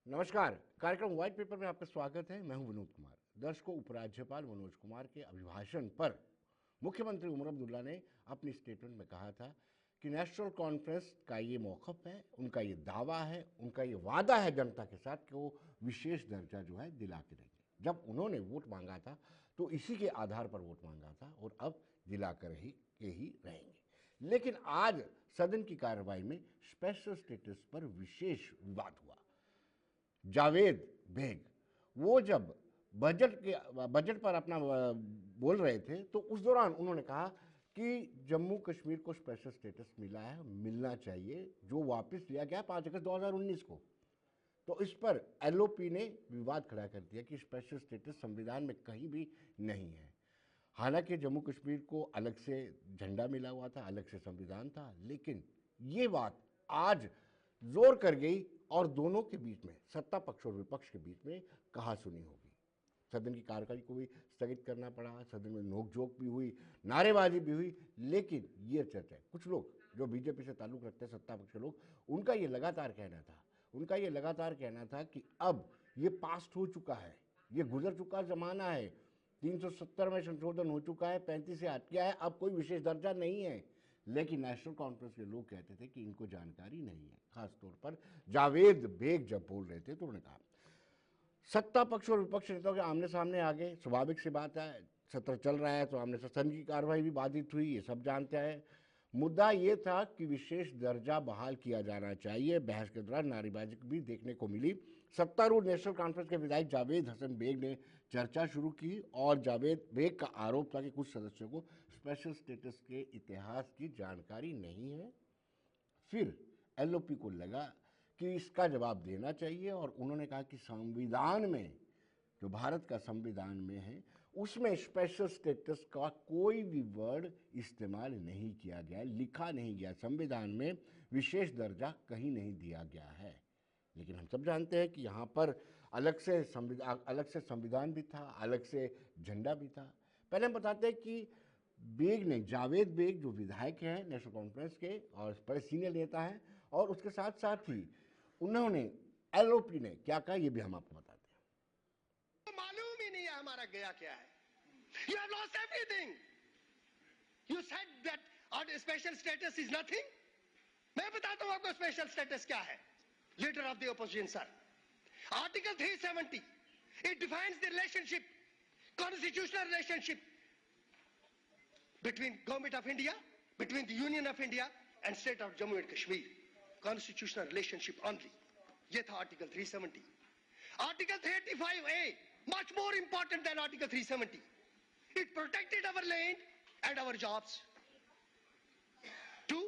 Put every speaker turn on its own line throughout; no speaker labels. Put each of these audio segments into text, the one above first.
नमस्कार। कार्यक्रम white paper में आपका स्वागत है। मैं हूं विनोद कुमार। दर्शकों, उपराज्यपाल मनोज कुमार के अभिभाषण पर मुख्यमंत्री उमर अब्दुल्ला ने अपनी स्टेटमेंट में कहा था कि नेशनल कॉन्फ्रेंस का ये मौक़िफ़ है, उनका ये दावा है, उनका ये वादा है जनता के साथ कि वो विशेष दर्जा जो है दिला के रहेंगे। जब उन्होंने वोट मांगा था तो इसी के आधार पर वोट मांगा था और अब दिला कर ही रहेंगे। लेकिन आज सदन की कार्रवाई में स्पेशल स्टेटस पर विशेष विवाद हुआ। जावेद बेग वो जब बजट पर अपना बोल रहे थे तो उस दौरान उन्होंने कहा कि जम्मू कश्मीर को स्पेशल स्टेटस मिला है, मिलना चाहिए, जो वापस लिया गया 5 अगस्त 2019 को। तो इस पर एलओपी ने विवाद खड़ा कर दिया कि स्पेशल स्टेटस संविधान में कहीं भी नहीं है। हालांकि जम्मू कश्मीर को अलग से झंडा मिला हुआ था, अलग से संविधान था, लेकिन ये बात आज जोर कर गई और दोनों के बीच में, सत्ता पक्ष और विपक्ष के बीच में कहासुनी होगी। सदन की कार्यवाही को भी स्थगित करना पड़ा, सदन में नोकझोंक भी हुई, नारेबाजी भी हुई। लेकिन ये चर्चा है, कुछ लोग जो बीजेपी से ताल्लुक़ रखते हैं, सत्ता पक्ष के लोग, उनका ये लगातार कहना था कि अब ये पास्ट हो चुका है, ये गुजर चुका ज़माना है। 370 में संशोधन हो चुका है, 35 से हट गया है, अब कोई विशेष दर्जा नहीं है। लेकिन नेशनल कॉन्फ्रेंस के लोग कहते थे कि इनको जानकारी नहीं है। खास तौर पर जावेद बेग जब बोल रहे थे तो उन्होंने कहा सत्ता पक्ष और विपक्ष नेताओं के आमने सामने आ गए, स्वाभाविक सी बात है, सत्र चल रहा है तो आमने सदन की कार्रवाई भी बाधित हुई, ये सब जानते हैं। मुद्दा ये था कि विशेष दर्जा बहाल किया जाना चाहिए। बहस के दौरान नारेबाजी भी देखने को मिली। सत्तारूढ़ नेशनल कॉन्फ्रेंस के विधायक जावेद हसन बेग ने चर्चा शुरू की और जावेद बेग का आरोप था कि कुछ सदस्यों को स्पेशल स्टेटस के इतिहास की जानकारी नहीं है। फिर एलओपी को लगा कि इसका जवाब देना चाहिए और उन्होंने कहा कि संविधान में, जो भारत का संविधान में है, उसमें स्पेशल स्टेटस का कोई भी वर्ड इस्तेमाल नहीं किया गया, लिखा नहीं गया। संविधान में विशेष दर्जा कहीं नहीं दिया गया है। लेकिन हम सब जानते हैं कि यहाँ पर अलग से संविधान भी था, अलग से झंडा भी था। पहले हम बताते हैं कि बेग ने, जावेद बेग जो विधायक हैं नेशनल कॉन्फ्रेंस के और बड़े सीनियर नेता हैं, और उसके साथ साथ ही उन्होंने एलओपी ने क्या कहा ये भी हम आपको बताते हैं।
मालूम ही नहीं है हमारा गया क्या है। You have lost everything. You said that special status is nothing. मैं बताता हूं आपको स्पेशल स्टेटस क्या है। Leader of the opposition sir, article 370 it defines the relationship, constitutional relationship between government of India, between the Union of India and state of Jammu and Kashmir. Constitutional relationship only. ये था article 370। Article 385A, much more important than article 370. It protected our land and our jobs. 2,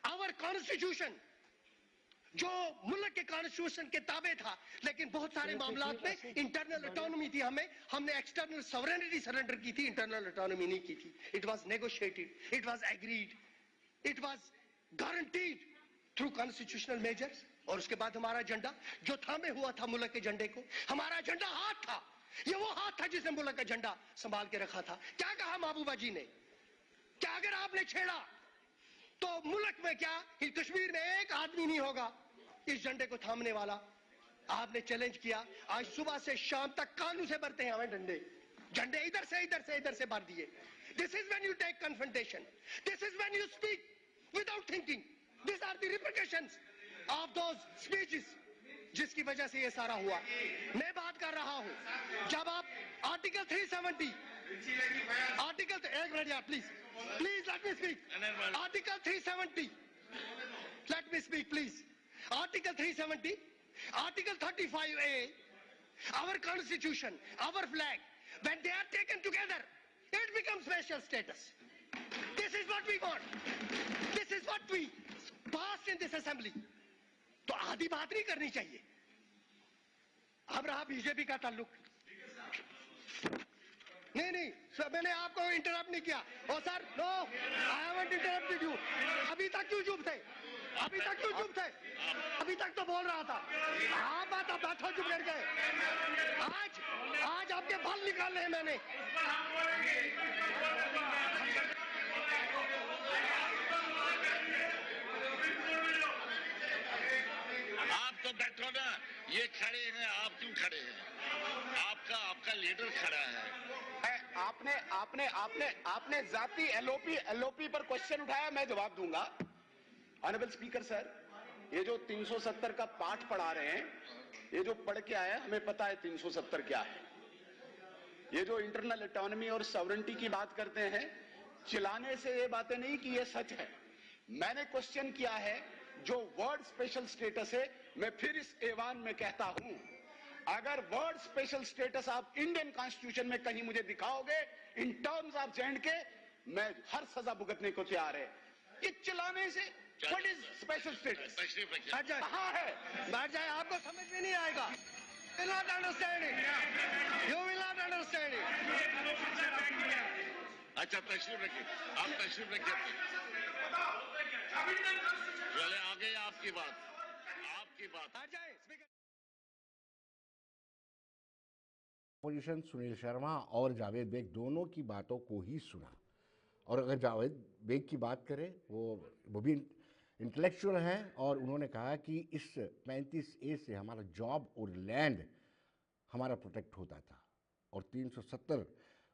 our constitution, जो मुल्क के constitution के ताबे था, लेकिन बहुत सारे मामलात में इंटरनल ऑटोनॉमी थी। हमने एक्सटर्नल सॉवरेनिटी सरेंडर की थी, इंटरनल ऑटोनॉमी नहीं की थी। It was negotiated, it was agreed, it was guaranteed through constitutional measures. और उसके बाद हमारा झंडा जो थामे हुआ था मुल्क के झंडे को, हमारा झंडा हाथ था, ये वो हाथ था जिसने मुल्क का झंडा संभाल के रखा था। क्या कहा महबूबा जी ने, क्या अगर आपने छेड़ा तो मुल्क में, क्या कश्मीर में एक आदमी नहीं होगा इस झंडे को थामने वाला। आपने चैलेंज किया, आज सुबह से शाम तक कानून से भरते हैं हमें झंडे इधर से भर दिए। This is when you take confrontation, this is when you speak without thinking, this are the repercussions of those speeches जिसकी वजह से ये सारा हुआ। मैं बात कर रहा हूं, जब आप आर्टिकल 370, एक मिनट यार, please let me speak. Article 370, let me speak please. Article 370, article 35A, our constitution, our flag, when they are taken together, it becomes special status. This is what we want. This is what we passed in this assembly. तो आधी बात नहीं करनी चाहिए। अब रहा BJP का ताल्लुक, नहीं सर, मैंने आपको इंटरप्ट नहीं किया। Oh sir, no, I haven't interrupted you. अभी तक क्यों चुप थे? अभी तक तो बोल रहा था। हाँ, बात अब बैठो चुप कर गए। आज आपके बाल निकालने हैं मैंने।
आप तो बैठो ना। आपने आपने आपने जाति एलओपी पर क्वेश्चन उठाया, मैं जवाब दूंगा। ऑनरेबल स्पीकर सर, ये जो 370 का पाठ पढ़ा रहे हैं, ये जो पढ़ के आया, हमें पता है 370 क्या है। ये जो इंटरनल ऑटोनॉमी और सॉवरेंटी की बात करते हैं, चिल्लाने से ये बातें नहीं कि ये सच है। मैंने क्वेश्चन किया है, जो वर्ड स्पेशल स्टेटस है, मैं फिर इस ऐवान में कहता हूं, अगर वर्ड स्पेशल स्टेटस आप इंडियन कॉन्स्टिट्यूशन में कहीं मुझे दिखाओगे इन टर्म्स ऑफ जेंड के, मैं हर सजा भुगतने को तैयार है। ये चिल्लाने से व्हाट इज स्पेशल स्टेटस कहां है?
बैठ जाए, आपको समझ में नहीं आएगा। Will not understand it. You will not understand it.
अच्छा, तशरीफ रखिए, आप तशरीफ रखिए। चले आगे, आपकी बात।
बैठ जाए, स्पीकर।
पोजीशन सुनील शर्मा और जावेद बेग दोनों की बातों को ही सुना। और अगर जावेद बेग की बात करें, वो भी इंटेलेक्चुअल हैं और उन्होंने कहा कि इस 35A से हमारा जॉब और लैंड हमारा प्रोटेक्ट होता था और 370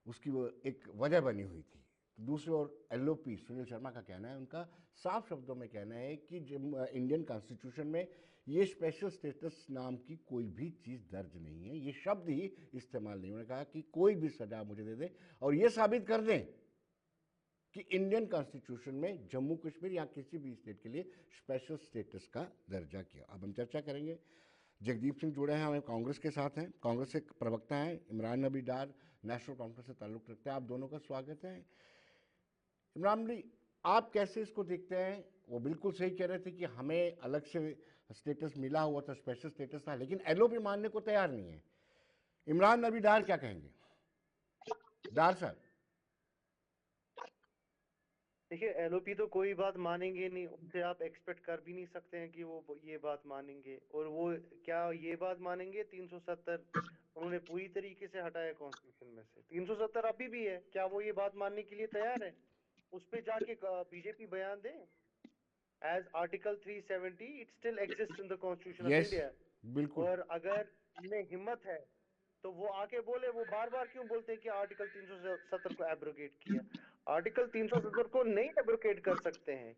उसकी वो एक वजह बनी हुई थी। दूसरी ओर एलओपी सुनील शर्मा का कहना है, उनका साफ शब्दों में कहना है कि इंडियन कॉन्स्टिट्यूशन में ये स्पेशल स्टेटस नाम की कोई भी चीज़ दर्ज नहीं है, ये शब्द ही इस्तेमाल नहीं। उन्होंने कहा कि कोई भी सजा मुझे दे दे और ये साबित कर दें कि इंडियन कॉन्स्टिट्यूशन में जम्मू कश्मीर या किसी भी स्टेट के लिए स्पेशल स्टेटस का दर्जा किया। अब हम चर्चा करेंगे। जगदीप सिंह जुड़े हैं, हमें कांग्रेस के साथ हैं, कांग्रेस के प्रवक्ता हैं। इमरान नबी डार नेशनल कॉन्फ्रेंस से ताल्लुक़ रखते हैं। आप दोनों का स्वागत है। इमरान भाई, आप कैसे इसको देखते हैं? वो बिल्कुल सही कह रहे थे कि हमें अलग से स्टेटस मिला हुआ था, स्पेशल स्टेटस था, लेकिन एलओपी मानने को तैयार नहीं है। इमरान नबी डार क्या कहेंगे? डार साहब।
देखिए, एलओपी तो कोई बात मानेंगे नहीं, उनसे आप एक्सपेक्ट कर भी नहीं सकते हैं कि वो ये बात मानेंगे। और वो क्या ये बात मानेंगे? 370 उन्होंने पूरी तरीके से हटाया कॉन्स्टिट्यूशन में से। 370 अभी भी है, क्या वो ये बात मानने के लिए तैयार है? उस पे जाके बीजेपी बयान दे। As article 370 it still exist in the constitution of
yes,
India.
बिल्कुल।
और अगर इनमें हिम्मत है तो वो आके बोले। वो बार बार क्यों बोलते हैं कि आर्टिकल 370 को एब्रोगेट किया? आर्टिकल 370 को नहीं एब्रोगेट कर सकते हैं,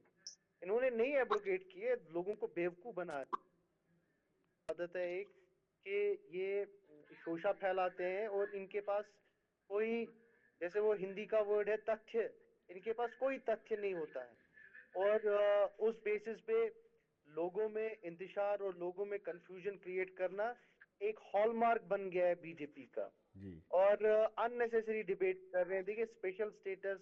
इन्होंने नहीं एब्रोगेट किए, लोगों को बेवकूफ बना आदत है एक कि ये शोषा फैलाते हैं और इनके पास कोई, जैसे वो हिंदी का वर्ड है तथ्य, इनके पास कोई तथ्य नहीं होता है। और उस बेसिस पे लोगों में इंतशार और लोगों में कंफ्यूजन क्रिएट करना एक हॉलमार्क बन गया है बीजेपी का।
जी।
और अननेसेसरी डिबेट कर रहे हैं। देखिए, स्पेशल स्टेटस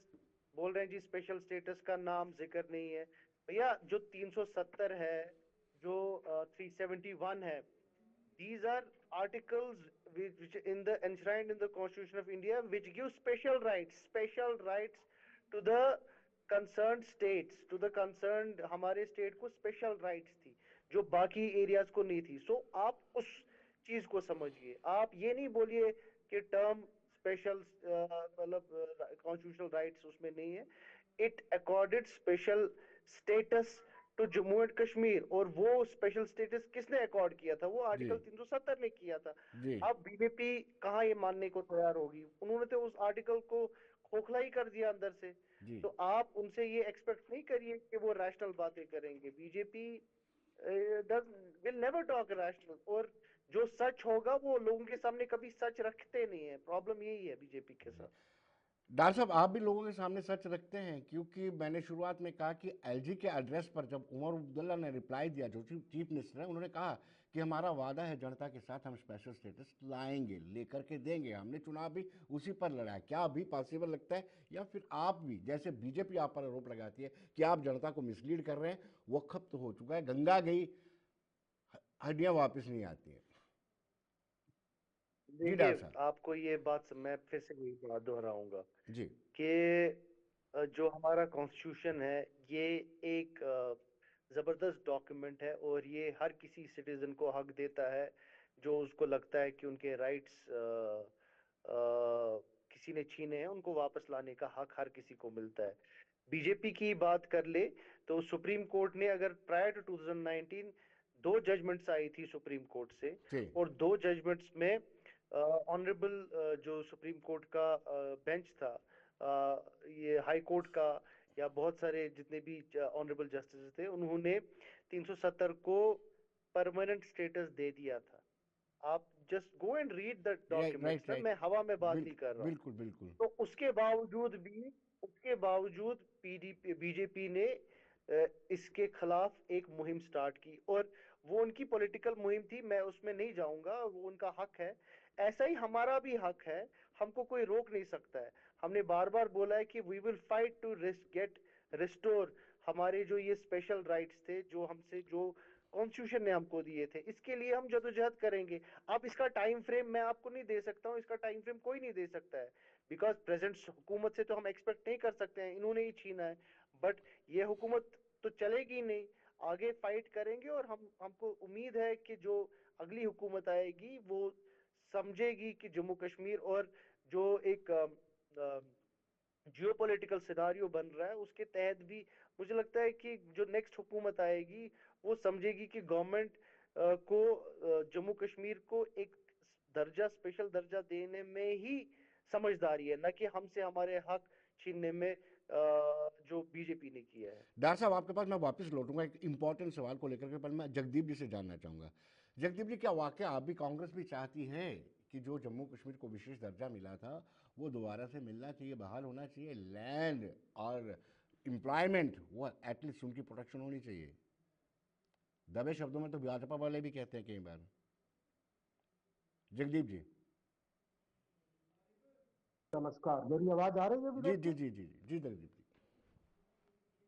बोल रहे हैं जी, स्पेशल स्टेटस का नाम जिक्र नहीं है। भैया, जो 370 है, जो 371 है, these are articles which in the enshrined in the Constitution of India, which give special rights to the concerned states, to the concerned, हमारे स्टेट को स्पेशल राइट्स थी जो बाकी एरियाज को नहीं थी। सो आप उस चीज को समझिए, आप ये नहीं बोलिए कि टर्म स्पेशल मतलब कॉन्स्टिट्यूशनल राइट्स उसमें नहीं है। It accorded special status to Jammu and Kashmir. और वो स्पेशल स्टेटस किसने अकॉर्ड किया था? वो आर्टिकल 370 ने किया था।
जी।
अब बीजेपी कहाँ ये मानने को तैयार होगी? उन्होंने तो उस आर्टिकल को खोखला ही कर दिया अंदर से।
जी।
तो आप उनसे ये एक्सपेक्ट नहीं करिए कि वो रैशनल बातें करेंगे। BJP will never talk rational. और जो सच होगा वो लोगों के सामने कभी सच रखते नहीं है। प्रॉब्लम यही है बीजेपी के साथ।
डार साहब, आप भी लोगों के सामने सच रखते हैं, क्योंकि मैंने शुरुआत में कहा कि एलजी के एड्रेस पर जब उमर अब्दुल्ला ने रिप्लाई दिया, जो चीफ मिनिस्टर है, उन्होंने कहा कि हमारा वादा है जनता के साथ, हम स्पेशल स्टेटस लाएंगे, लेकर के देंगे, हमने चुनाव भी उसी पर लड़ा है। क्या अभी पॉसिबल लगता है, या फिर आप भी, जैसे बीजेपी आप पर आरोप लगाती है कि आप जनता को मिसलीड कर रहे हैं, वक्त तो हो चुका है, गंगा गई, हड्डियां वापस नहीं आती हैं? जी डार
देखिए,
साहब।
आपको ये बात मैं फिर से यही बात दोहराऊंगा
जी।
कि जो हमारा कॉन्स्टिट्यूशन है ये एक जबरदस्त डॉक्यूमेंट है और ये हर किसी सिटीजन को हक देता है जो उसको लगता है कि उनके राइट्स किसी ने छीने हैं, उनको वापस लाने का हक हर किसी को मिलता है। बीजेपी की बात कर ले तो सुप्रीम कोर्ट ने, अगर प्रायर टू 2019 2 जजमेंट्स आई थी सुप्रीम कोर्ट से,
जी।
और 2 जजमेंट्स में ऑनरेबल जो सुप्रीम कोर्ट का बेंच था ये हाई कोर्ट का या बहुत सारे जितने भी ऑनरेबल जस्टिस थे, उन्होंने 370 को परमानेंट स्टेटस दे दिया था। आप just go and read the
right
document
right
sir,
right.
मैं हवा में बात नहीं कर रहा हूँ।
बिल्कुल बिल्कुल।
तो उसके बावजूद पीडीपी बीजेपी ने इसके खिलाफ एक मुहिम स्टार्ट की, और वो उनकी पॉलिटिकल मुहिम थी, मैं उसमें नहीं जाऊंगा, वो उनका हक है। ऐसा ही हमारा भी हक है, हमको कोई रोक नहीं सकता है। हमने बार बार बोला है कि we will fight to get restore हमारे जो ये स्पेशल राइट्स थे, जो हमसे जो कॉन्स्टिट्यूशन ने हमको दिए थे, इसके लिए हम जदोजहद करेंगे। अब इसका टाइम फ्रेम मैं आपको नहीं दे सकता हूँ, इसका टाइम फ्रेम कोई नहीं दे सकता है, बिकॉज प्रेजेंट हुकूमत से तो हम एक्सपेक्ट नहीं कर सकते हैं, इन्होंने ही छीना है। बट ये हुकूमत तो चलेगी नहीं, आगे फाइट करेंगे, और हमको उम्मीद है कि जो अगली हुकूमत आएगी वो समझेगी कि जम्मू कश्मीर और जो एक जियो पॉलिटिकल सिनारियो बन रहा है उसके तहत भी मुझे लगता है कि जो नेक्स्ट हुकूमत आएगी वो समझेगी कि गवर्नमेंट को जम्मू कश्मीर को एक दर्जा, स्पेशल दर्जा देने में ही समझदारी है, न कि हमसे हमारे हक छीनने में जो बीजेपी ने किया है।
डॉक्टर साहब आपके पास मैं वापस लौटूंगा एक इंपॉर्टेंट सवाल को लेकर के, पर मैं जगदीप जी से जानना चाहूँगा। जगदीप जी, क्या वाकई आप भी, कांग्रेस भी चाहती है कि जो जम्मू कश्मीर को विशेष दर्जा मिला था वो दोबारा से मिलना चाहिए, बहाल होना चाहिए, लैंड और एम्प्लॉयमेंट वो एटलीस्ट उनकी प्रोटेक्शन होनी चाहिए? दबे शब्दों में तो भाजपा वाले भी कहते हैं कई बार। जगदीप जी।
नमस्कार, मेरी आवाज आ रही है
जी
विनोद
जी
जी?
जी जी जी जगदीप जी।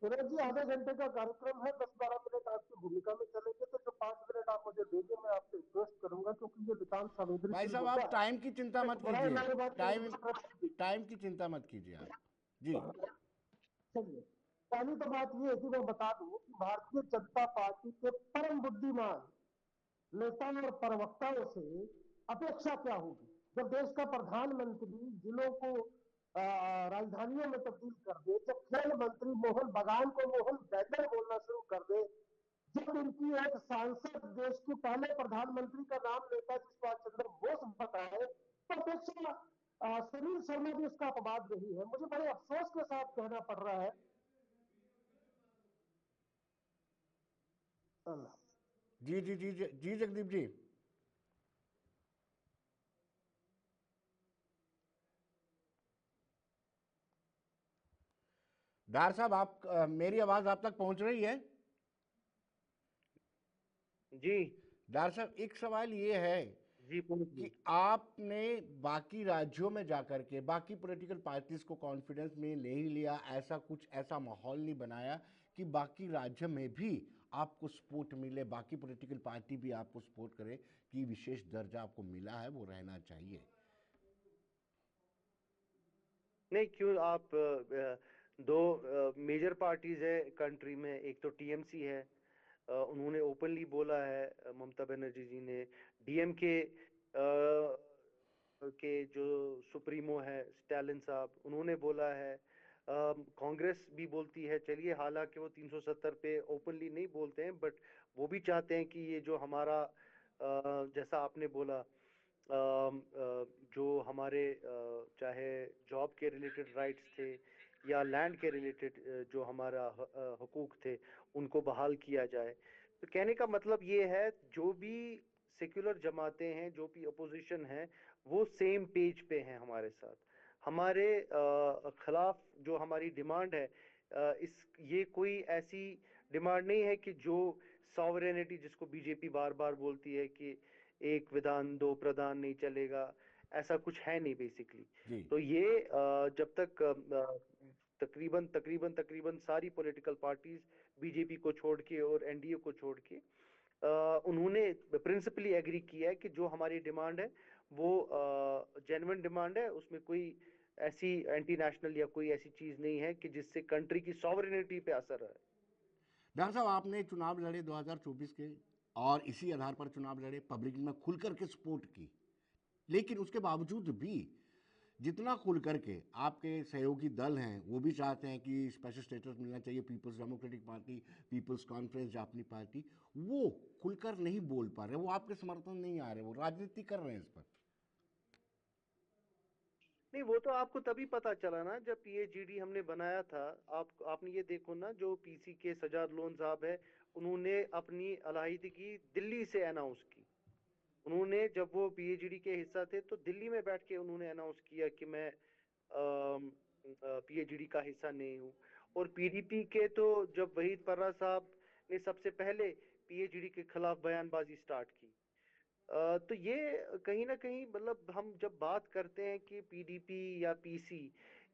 विनोद जी, आधे घंटे का कार्यक्रम है, 10-12 मिनट आपकी भूमिका में चलेंगे, तो जो 5 मिनट आप मुझे देंगे मैं आपसे रिक्वेस्ट करूंगा, क्योंकि ये नितांत
भाई
संवेदनशील
साहब
मुद्दा
आप
है।
टाइम की चिंता
एक
मत
बड़ा
कीजिए,
मेरे बात
टाइम टाइम की चिंता मत कीजिए आप। जी।
चलिए, पहली तो बात ये है कि मैं बता दूं कि भारतीय जनता पार्टी के परम बुद्धिमान नेता और प्रवक्ताओं से अपेक्षा क्या होगी जब देश का प्रधानमंत्री जिलों को राजधानियों में तब्दील कर दे, जब खेल मंत्री मोहन बगान को मोहन बैगन बोलना शुरू कर दे, जब इनकी एक सांसद देश की पहले प्रधानमंत्री का नाम नेताजी सुभाष चंद्र बोस बताए, तो अपेक्षा सुनील शर्मा भी उसका अपवाद नहीं है। मुझे बड़े अफसोस के साथ कहना पड़ रहा है।
जी जी जी जी जी जगदीप जी। डार साहब आप मेरी आवाज आप तक पहुंच रही है?
जी
डार साहब एक सवाल ये है
जी पुनित जी।
कि आपने बाकी राज्यों में जाकर के बाकी पॉलिटिकल पार्टीज को कॉन्फिडेंस में नहीं लिया, ऐसा कुछ ऐसा माहौल नहीं बनाया कि बाकी राज्य में भी आपको सपोर्ट मिले, बाकी पॉलिटिकल पार्टी भी आपको सपोर्ट करे कि विशेष दर्जा आपको मिला है वो रहना चाहिए?
नहीं, क्यों आप दो मेजर पार्टीज है कंट्री में, एक तो टीएमसी है, उन्होंने ओपनली बोला है, ममता बनर्जी जी ने, डीएमके के जो सुप्रीमो है स्टालिन साहब, उन्होंने बोला है, कांग्रेस भी बोलती है। चलिए, हालांकि वो 370 पे ओपनली नहीं बोलते हैं, बट वो भी चाहते हैं कि ये जो हमारा जैसा आपने बोला जो हमारे चाहे जॉब के रिलेटेड राइट्स थे या लैंड के रिलेटेड जो हमारा हकूक थे, उनको बहाल किया जाए। तो कहने का मतलब ये है, जो भी सेक्युलर जमातें हैं, जो भी अपोजिशन है, वो सेम पेज पे हैं हमारे साथ। हमारे खिलाफ जो हमारी डिमांड है, इस ये कोई ऐसी डिमांड नहीं है कि जो सॉवरेनिटी जिसको बीजेपी बार बार बोलती है कि एक विधान दो प्रधान नहीं चलेगा, ऐसा कुछ है नहीं बेसिकली।
जी
तो ये जब तक तकरीबन तकरीबन तकरीबन सारी पॉलिटिकल पार्टीज बीजेपी को छोड़ के और एनडीए को छोड़ के उन्होंने प्रिंसिपली एग्री किया है कि जो हमारी डिमांड है वो जेन्युइन डिमांड है, उसमें कोई ऐसी एंटी नेशनल या कोई ऐसी चीज नहीं है कि जिससे कंट्री की सॉवरेनिटी पे असर है।
डॉक्टर साहब आपने चुनाव लड़े 2024 के, और इसी आधार पर चुनाव लड़े, पब्लिक में खुल करके सपोर्ट की, लेकिन उसके बावजूद भी जितना खुल करके आपके सहयोगी दल हैं वो भी चाहते हैं कि स्पेशल स्टेटस मिलना चाहिए, पीपल्स डेमोक्रेटिक पार्टी, पीपल्स कॉन्फ्रेंस जो अपनी पार्टी, वो खुलकर नहीं बोल पा रहे, वो आपके समर्थन नहीं आ रहे, वो राजनीति कर रहे हैं इस पर।
नहीं, वो तो आपको तभी पता चला ना जब पीएचईडी हमने बनाया था। आपने ये देखो ना, जो पीसी के सजाद लोन साहब है, उन्होंने अपनी अलहाइदगी दिल्ली से अनाउंस की। उन्होंने, जब वो पीएचईडी के हिस्सा थे, तो दिल्ली में बैठ के उन्होंने अनाउंस किया कि मैं पीएचईडी का हिस्सा नहीं हूँ। और पीडीपी के तो जब वहीद पर्रा साहब ने सबसे पहले पीएचईडी के खिलाफ बयानबाजी स्टार्ट की, तो ये कहीं ना कहीं, मतलब हम जब बात करते हैं कि पीडीपी या पीसी,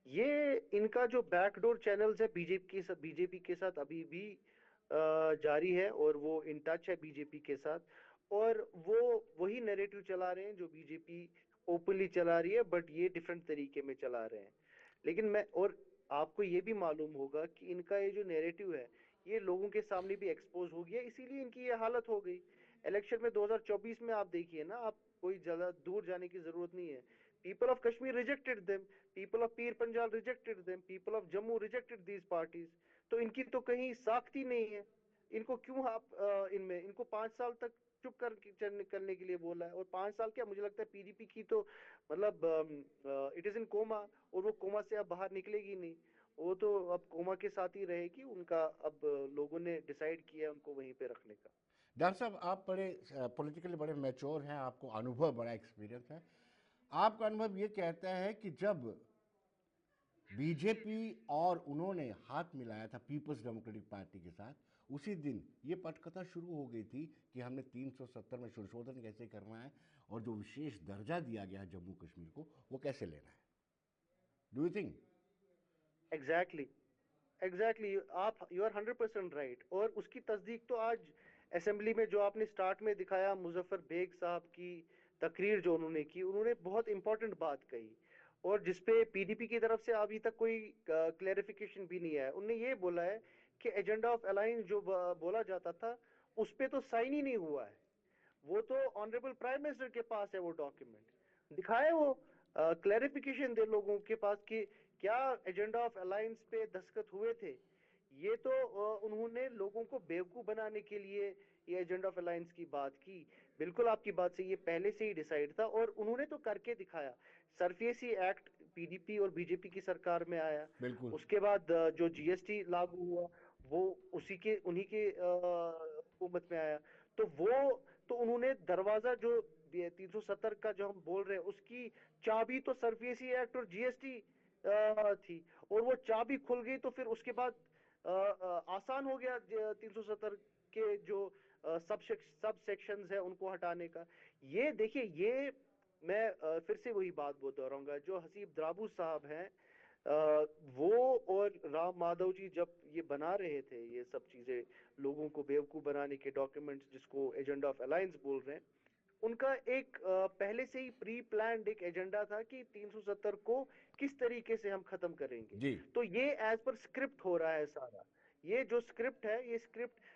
ये इनका जो बैकडोर चैनल्स है बीजेपी के साथ अभी भी जारी है, और वो इन टच है बीजेपी के साथ, और वो वही नैरेटिव चला रहे हैं जो बीजेपी ओपनली चला रही है, बट ये डिफरेंट तरीके में चला रहे हैं। लेकिन मैं, और आपको ये भी मालूम होगा कि इनका ये जो नैरेटिव है, ये लोगों के सामने भी एक्सपोज हो गया, इसीलिए इनकी ये हालत हो गई। इलेक्शन में 2024 में आप देखिए ना, आप कोई ज्यादा दूर जाने की जरूरत नहीं है। People of Kashmir rejected them, people of Pir Panjal rejected them, people of Jammu rejected these parties. तो इनकी तो कहीं साख्ती नहीं है। इनको क्यों आप इनमें इनको 5 साल तक चुप करने के लिए बोला है। और 5 साल क्या, मुझे लगता है पीडीपी की तो, मतलब इट इज इन कोमा, और वो कोमा से अब बाहर निकलेगी नहीं। वो तो अब कोमा के साथ ही रहेगी। उनका अब लोगों ने डिसाइड किया है उनको वहीं पे रखने का।
डॉक्टर साहब, आप बड़े पॉलिटिकली बड़े मैच्योर हैं, आपको अनुभव, बड़ा एक्सपीरियंस है। आपका अनुभव ये कहता है कि जब बीजेपी और उन्होंने हाथ मिलाया था पीपल्स डेमोक्रेटिक पार्टी के साथ, उसी दिन ये पटकथा शुरू हो गई थी कि हमने 370 में संशोधन कैसे करना है और जो विशेष दर्जा दिया गया है जम्मू कश्मीर को, वो कैसे लेना है। Do you think?
Exactly, exactly, आप यू आर 100% राइट। और उसकी तस्दीक तो आज असेंबली में जो आपने स्टार्ट में दिखाया, मुजफ्फर बेग साहब की तकरीर जो उन्होंने की, उन्होंने बहुत इंपॉर्टेंट बात कही, और जिसपे पीडीपी की तरफ से अभी तक कोई क्लेरिफिकेशन भी नहीं आया। उन्होंने ये बोला है कि एजेंडा ऑफ अलायंस जो बोला जाता था, उस पे तो साइन ही नहीं हुआ है। वो तो ऑनरेबल प्राइम मिनिस्टर के पास है वो डॉक्यूमेंट, दिखाए वो, क्लैरिफिकेशन दे लोगों के पास कि क्या एजेंडा ऑफ अलायंस पे दस्तखत हुए थे। ये तो उन्होंने लोगों को बेवकूफ बनाने के लिए ये एजेंडा ऑफ अलायंस की बात की। बिल्कुल आपकी बात से, ये पहले से ही डिसाइड था, और उन्होंने तो करके दिखाया। सरफेसी एक्ट पीडीपी और बीजेपी की सरकार में आया,
बिल्कुल।
उसके बाद जो जीएसटी लागू हुआ, वो उन्हीं के हुकूमत में आया। तो वो, तो उन्होंने दरवाजा जो 370 का जो हम बोल रहे हैं, उसकी चाबी तो सरफेसी एक्ट और जीएसटी थी। और वो चाबी खुल गई तो फिर उसके बाद आसान हो गया 370 के जो सब सेक्शंस है उनको हटाने का। ये देखिए, ये मैं फिर से वही बात बोल दोहराऊंगा, जो हसीब द्राबू साहब हैं, वो और राम माधव जी जब ये बना रहे थे ये सब चीजें, लोगों को बेवकूफ बनाने के डॉक्यूमेंट्स जिसको एजेंडा ऑफ अलायंस बोल रहे हैं, उनका एक पहले से ही प्री प्लान्ड एक एजेंडा था कि 370 को किस तरीके से हम खत्म करेंगे।
जी।
तो ये एज पर स्क्रिप्ट हो रहा है सारा। ये जो स्क्रिप्ट है, ये स्क्रिप्ट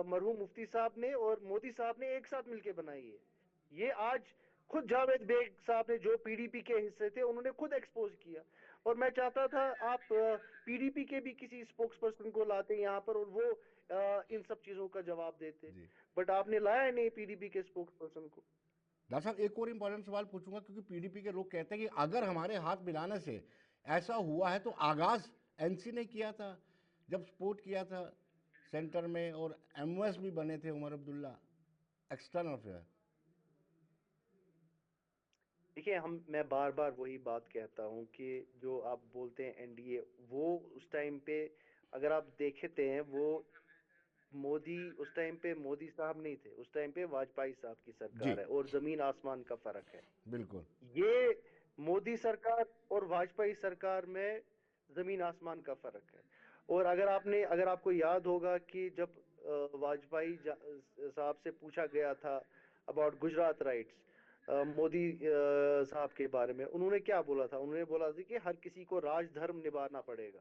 मरहूम मुफ्ती साहब ने और मोदी साहब ने एक साथ मिलके बनाई है। ये आज खुद जावेद बेग साहब ने, जो पीडीपी के हिस्से थे, उन्होंने खुद एक्सपोज किया। और मैं चाहता था आप पीडीपी के भी किसी स्पोक्स पर्सन को लाते यहाँ पर, और वो इन सब चीजों का जवाब देते।
जी
बट आपने लाया नहीं पीडीपी के स्पोक्स पर्सन को।
डॉक्टर साहब, एक और इम्पोर्टेंट सवाल पूछूंगा, क्योंकि पीडीपी के लोग कहते हैं कि अगर हमारे हाथ मिलाने से ऐसा हुआ है तो आगाज एनसी ने किया था, जब सपोर्ट किया था सेंटर में, और एमओएस भी बने थे उमर अब्दुल्ला, एक्सटर्नल अफेयर।
देखिए, मैं बार बार वही बात कहता हूँ कि जो आप बोलते हैं एनडीए, वो उस टाइम पे अगर आप देखते हैं, वो मोदी, उस टाइम पे मोदी साहब नहीं थे, उस टाइम पे वाजपेयी साहब की
जी
सरकार है, और जमीन आसमान का फर्क है।
बिल्कुल।
ये मोदी सरकार और वाजपेयी सरकार में जमीन आसमान का फर्क है। और अगर आपको याद होगा कि जब वाजपेयी साहब से पूछा गया था अबाउट गुजरात राइट्स, मोदी साहब के बारे में, उन्होंने क्या बोला था? उन्होंने बोला था कि हर किसी को राजधर्म निभाना पड़ेगा।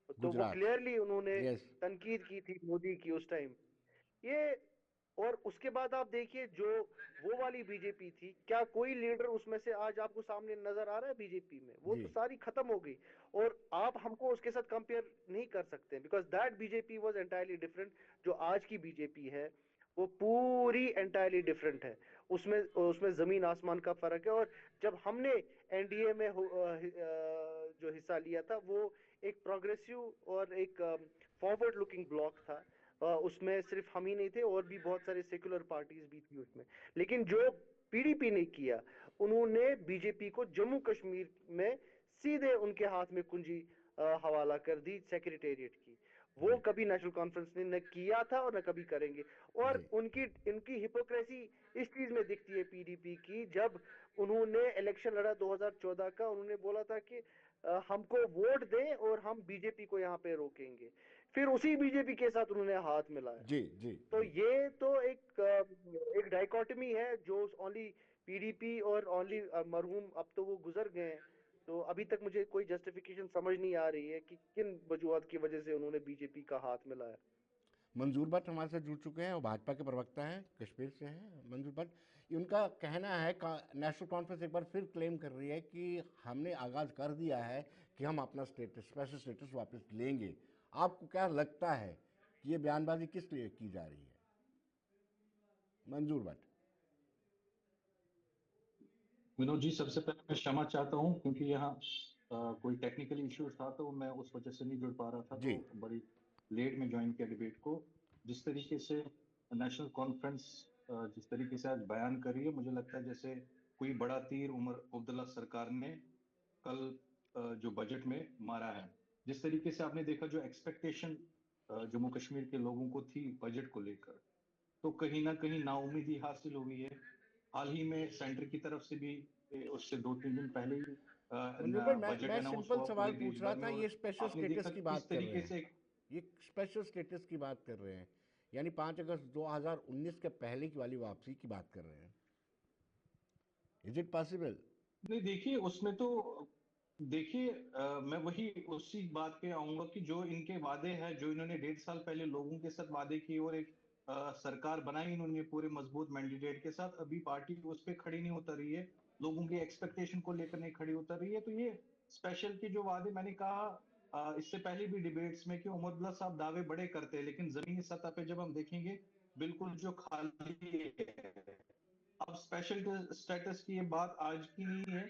तो वो
गुजरात।
क्लियरली उन्होंने
यस।
तनकीद की थी मोदी की उस टाइम ये। और उसके बाद आप देखिए, जो वो वाली बीजेपी थी, क्या कोई लीडर उसमें से आज आपको सामने नजर आ रहा है बीजेपी में? वो
जी
तो सारी खत्म हो गई। और आप हमको उसके साथ कंपेयर नहीं कर सकते, because that BJP was entirely different. जो आज की बीजेपी है, वो पूरी एंटायरली डिफरेंट है। उसमें उसमें जमीन आसमान का फर्क है। और जब हमने एनडीए में जो हिस्सा लिया था, वो एक प्रोग्रेसिव और एक फॉरवर्ड लुकिंग ब्लॉक था। उसमें सिर्फ हम ही नहीं थे, और भी बहुत सारे सेक्युलर पार्टीज भी थी उसमें। लेकिन जो पीडीपी ने किया, उन्होंने बीजेपी को जम्मू कश्मीर में सीधे उनके हाथ में कुंजी हवाला कर दी सेक्रेटेरिएट की। वो
जी
कभी नेशनल कॉन्फ्रेंस ने न किया था और न कभी करेंगे। और
जी
उनकी इनकी हिपोक्रेसी इस चीज में दिखती है पीडीपी की। जब उन्होंने इलेक्शन लड़ा 2014 का, उन्होंने बोला था कि हमको वोट दें और हम बीजेपी को यहाँ पे रोकेंगे। फिर उसी बीजेपी के साथ उन्होंने हाथ मिलाया।
जी जी
तो
जी।
ये तो एक डाइकोटमी है जो ओनली पीडीपी और ओनली मरहूम, अब तो वो गुजर गए हैं। तो अभी तक मुझे कोई जस्टिफिकेशन समझ नहीं आ रही है कि किन वजूहत की वजह से उन्होंने बीजेपी का हाथ मिलाया।
मंजूर भट्ट हमारे साथ जुड़ चुके हैं और भाजपा के प्रवक्ता हैं, कश्मीर से हैं मंजूर भट्ट। उनका कहना है नेशनल कॉन्फ्रेंस एक बार फिर क्लेम कर रही है कि हमने आगाज़ कर दिया है कि हम अपना स्टेटस, स्पेशल स्टेटस वापस लेंगे। आपको क्या लगता है कि ये बयानबाजी किस लिए की जा रही है, मंजूर भट्ट?
विनोद जी, सबसे पहले मैं क्षमा चाहता हूँ क्योंकि यहाँ कोई टेक्निकल इश्यू था तो मैं उस वजह से नहीं जुड़ पा रहा था,
जी
तो बड़ी लेट में ज्वाइन किया डिबेट को। जिस तरीके से नेशनल कॉन्फ्रेंस जिस तरीके से आज बयान कर रही है, मुझे लगता है जैसे कोई बड़ा तीर उमर अब्दुल्ला सरकार ने कल जो बजट में मारा है। जिस तरीके से आपने देखा, जो एक्सपेक्टेशन जम्मू कश्मीर के लोगों को थी बजट को लेकर, तो कहीं ना कहीं नाउमीदी हासिल हुई है। हाल ही में सेंटर की तरफ से भी उससे 2-3 दिन पहले ही
मंजूर भट्ट,
बजट
मैं
अनाउंस
सिंपल
हुआ
सवाल
पूरे देश
पूछ रहा
भर में,
था। ये
और
स्पेशल
आपने
स्टेटस
देखा
की बात
किस
कर रहे
तरीके
हैं,
से
ये स्पेशल स्टेटस की बात कर रहे हैं, यानी 5 अगस्त 2019 के पहले की वाली वापसी की बात कर रहे हैं। Is it possible?
नहीं, देखिए उसमें तो देखिए मैं वही उसी बात पे आऊंगा कि जो इनके वादे हैं, जो इन्होंने 1.5 साल पहले लोगों के साथ वादे किए और एक सरकार बनाई इन्होंने पूरे मजबूत मैंडेट के साथ, अभी पार्टी उस पर खड़ी नहीं उतर रही है, लोगों की एक्सपेक्टेशन को लेकर नहीं खड़ी उतर रही है। तो ये स्पेशल के जो वादे, मैंने कहा इससे पहले भी डिबेट्स में कि उमर अब्दुल्ला साहब दावे बड़े करते हैं, लेकिन जमीनी सतह पे जब हम देखेंगे बिल्कुल जो खाली है। अब स्पेशल स्टेटस की ये बात आज की नहीं है,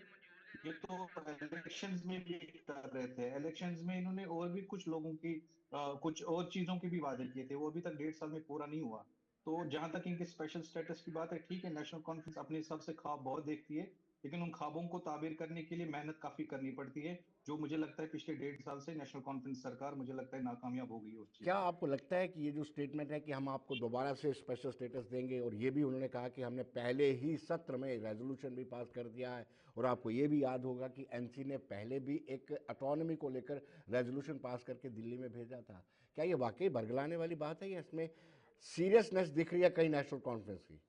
ये तो इलेक्शंस में भी कर रहे थे। इलेक्शंस में इन्होंने और भी कुछ लोगों की कुछ और चीजों के भी वादे किए थे, वो अभी तक 1.5 साल में पूरा नहीं हुआ। तो जहां तक इनके स्पेशल स्टेटस की बात है, ठीक है, नेशनल कॉन्फ्रेंस अपने हिसाब से ख्वाब बहुत देखती है, लेकिन उन ख्वाबों को ताबीर करने के लिए मेहनत काफी करनी पड़ती है, जो मुझे लगता है पिछले 1.5 साल से नेशनल कॉन्फ्रेंस सरकार मुझे लगता है नाकामयाब हो गई है उस चीज
क्या
में।
आपको लगता है कि ये जो स्टेटमेंट है कि हम आपको दोबारा से स्पेशल स्टेटस देंगे, और ये भी उन्होंने कहा कि हमने पहले ही सत्र में रेजोल्यूशन भी पास कर दिया है, और आपको ये भी याद होगा कि एनसी ने पहले भी एक ऑटोनॉमी को लेकर रेजोल्यूशन पास करके दिल्ली में भेजा था, क्या ये वाकई बरगलाने वाली बात है या इसमें सीरियसनेस दिख रही है कई नेशनल कॉन्फ्रेंस की,